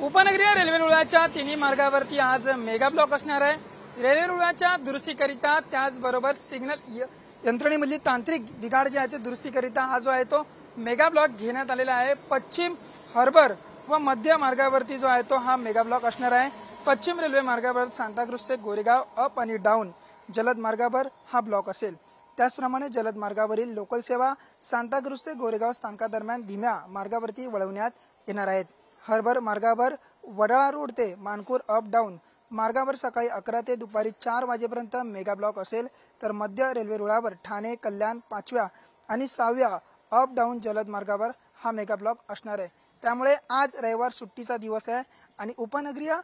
उपनगरीय रेल्वे रुळाच्या तिन्ही मार्गावरती आज मेगा ब्लॉक असणार आहे। रेल्वे रुळाच्या दुरुस्तीकरिता त्याचबरोबर सिग्नल यंत्रणेमधली तांत्रिक बिघाड जे आहे ते दुरुस्तीकरिता हा जो आहे तो मेगा ब्लॉक घेण्यात आलेला आहे। पश्चिम हार्बर व मध्य मार्गावरती जो आहे तो हा मेगा ब्लॉक असणार आहे। पश्चिम रेल्वे मार्गावर सांताक्रूझ ते गोरेगाव अप आणि डाऊन जलद मार्गावर हा ब्लॉक असेल। त्याचप्रमाणे जलद मार्गावरील लोकल सेवा सांताक्रूझ ते गोरेगाव स्थानकादरम्यान धीम्या मार्गावरती वळवण्यात येणार आहेत। हार्बर मार्गावर वडाळा रोड ते मानपूर अप डाऊन मार्गावर सकाळी 11 ते दुपारी 4 वाजेपर्यंत मेगा ब्लॉक असेल, तर मध्य रेल्वे रुळावर ठाणे कल्याण 5व्या आणि 6व्या अप डाऊन जलद मार्गावर हा मेगा ब्लॉक असणार आहे। त्यामुळे आज रविवार सुट्टीचा दिवस आहे आणि उपनगरीय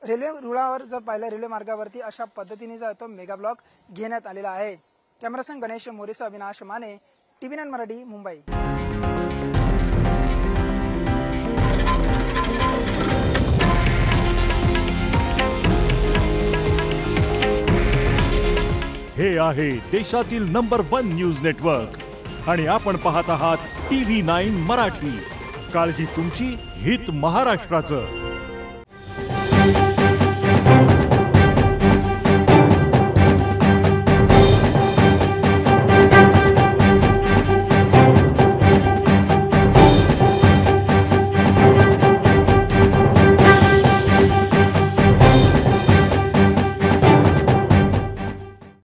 रेल्वे रुळावर जर पाहिलं रेल्वे मार्गावरती अशा पद्धतीने जो आहे तो मेगा ब्लॉक घेण्यात आलेला आहे। कॅमेरासन गणेश मोरेसह अविनाश माने, TV9 मराठी, मुंबई। हे आहे देशातील नंबर 1 न्यूज नेटवर्क आणि आपण पाहत आहात TV9 मराठी। काळजी तुमची, हित महाराष्ट्राचं।